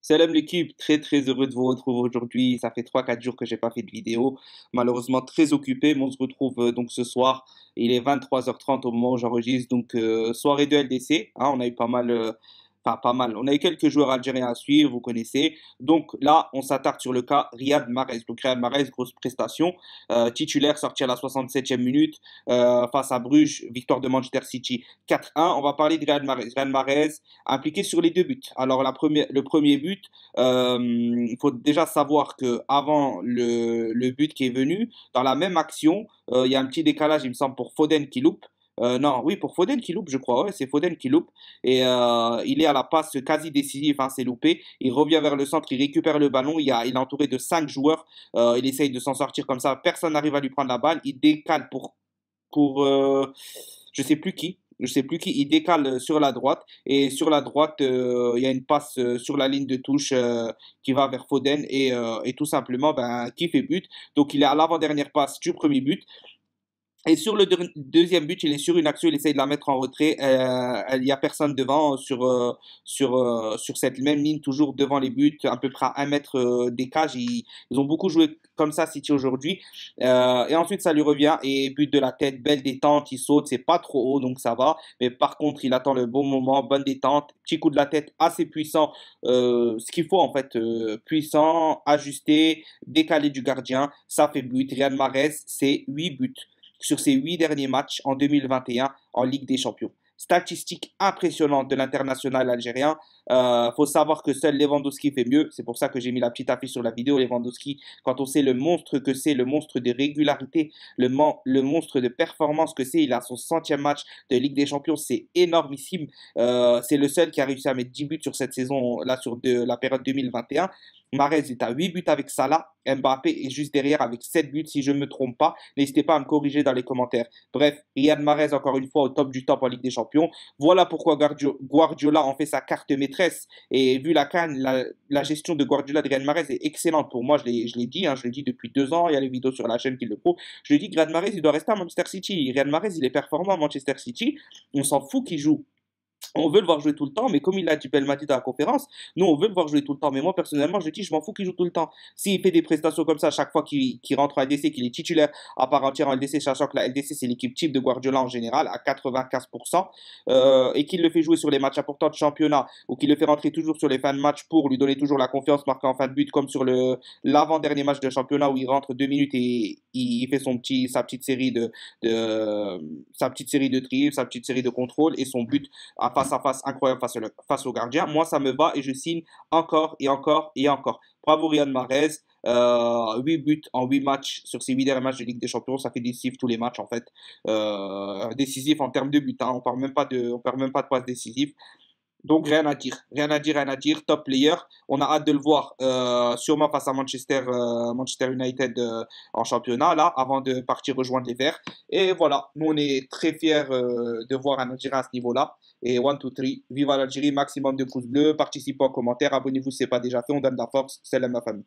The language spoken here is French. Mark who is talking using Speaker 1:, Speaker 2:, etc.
Speaker 1: Salam l'équipe, très très heureux de vous retrouver aujourd'hui. Ça fait 3 4 jours que j'ai pas fait de vidéo. Malheureusement très occupé, mais on se retrouve donc ce soir. Il est 23h30 au moment où j'enregistre. Donc soirée de LDC. Hein, on a eu pas mal, enfin pas mal. On a eu quelques joueurs algériens à suivre, vous connaissez. Donc là, on s'attarde sur le cas Riyad Mahrez. Donc Riyad Mahrez, grosse prestation. Titulaire, sorti à la 67e minute face à Bruges, victoire de Manchester City 4-1. On va parler de Riyad Mahrez. Riyad Mahrez impliqué sur les deux buts. Alors le premier but, il faut déjà savoir que avant le but qui est venu, dans la même action, il y a un petit décalage, il me semble, pour Foden qui loupe. Non, oui, pour Foden qui loupe, je crois. Ouais, c'est Foden qui loupe. Et il est à la passe quasi décisive, enfin, c'est loupé. Il revient vers le centre, il récupère le ballon. Il est entouré de 5 joueurs. Il essaye de s'en sortir comme ça. Personne n'arrive à lui prendre la balle. Il décale pour je sais plus qui. Je sais plus qui. Il décale sur la droite. Et sur la droite, il y a une passe sur la ligne de touche qui va vers Foden. Et tout simplement, ben, qui fait but. Donc il est à l'avant-dernière passe du premier but. Et sur le deuxième but, il est sur une action, il essaye de la mettre en retrait. Il n'y a personne devant sur cette même ligne, toujours devant les buts, à peu près à 1 mètre des cages. Ils ont beaucoup joué comme ça, City aujourd'hui. Et ensuite, ça lui revient et but de la tête, belle détente, il saute, c'est pas trop haut, donc ça va. Mais par contre, il attend le bon moment, bonne détente, petit coup de la tête assez puissant, ce qu'il faut en fait, puissant, ajusté, décalé du gardien, ça fait but. Riyad Mahrez, c'est 8 buts sur ses 8 derniers matchs en 2021 en Ligue des Champions. Statistique impressionnante de l'international algérien. Faut savoir que seul Lewandowski fait mieux. C'est pour ça que j'ai mis la petite affiche sur la vidéo. Lewandowski, quand on sait le monstre que c'est, le monstre de régularité, le monstre de performance que c'est, il a son centième match de Ligue des Champions. C'est énormissime. C'est le seul qui a réussi à mettre 10 buts sur cette saison-là, sur la période 2021. Mahrez est à 8 buts avec Salah. Mbappé est juste derrière avec 7 buts si je ne me trompe pas. N'hésitez pas à me corriger dans les commentaires. Bref, Riyad Mahrez encore une fois au top du top en Ligue des Champions. Voilà pourquoi Guardiola en fait sa carte maîtresse. Et vu la CAN, la gestion de Guardiola de Riyad Mahrez est excellente. Pour moi, je l'ai dit, hein, je l'ai dit depuis 2 ans. Il y a les vidéos sur la chaîne qui le prouvent. Je l'ai dit, Riyad Mahrez, il doit rester à Manchester City. Riyad Mahrez, il est performant à Manchester City. On s'en fout qu'il joue. On veut le voir jouer tout le temps, mais comme il l'a dit Belmadi dans la conférence, nous on veut le voir jouer tout le temps. Mais moi personnellement, je dis, je m'en fous qu'il joue tout le temps. S'il fait des prestations comme ça à chaque fois qu'il rentre en LDC, qu'il est titulaire à part entière en LDC, sachant que la LDC c'est l'équipe type de Guardiola en général à 95%, et qu'il le fait jouer sur les matchs importants de championnat, ou qu'il le fait rentrer toujours sur les fins de match pour lui donner toujours la confiance, marquant en fin de but, comme sur l'avant-dernier match de championnat où il rentre 2 minutes et il fait sa petite série de triples, sa petite série de contrôles et son but face à face incroyable face au gardien. Moi, ça me va et je signe encore et encore et encore. Bravo Riyad Mahrez. 8 buts en 8 matchs sur ces 8 derniers matchs de Ligue des Champions. Ça fait décisif tous les matchs en fait. Décisif en termes de buts. Hein. On parle même pas de passes décisives. Donc rien à dire, rien à dire, rien à dire. Top player. On a hâte de le voir sûrement face à Manchester United en championnat là, avant de partir rejoindre les Verts. Et voilà, nous on est très fiers de voir un Algérien à ce niveau-là. Et 1, 2, 3, vive l'Algérie, maximum de pouces bleus, participez en commentaire, abonnez-vous si ce n'est pas déjà fait, on donne de la force, salam ma famille.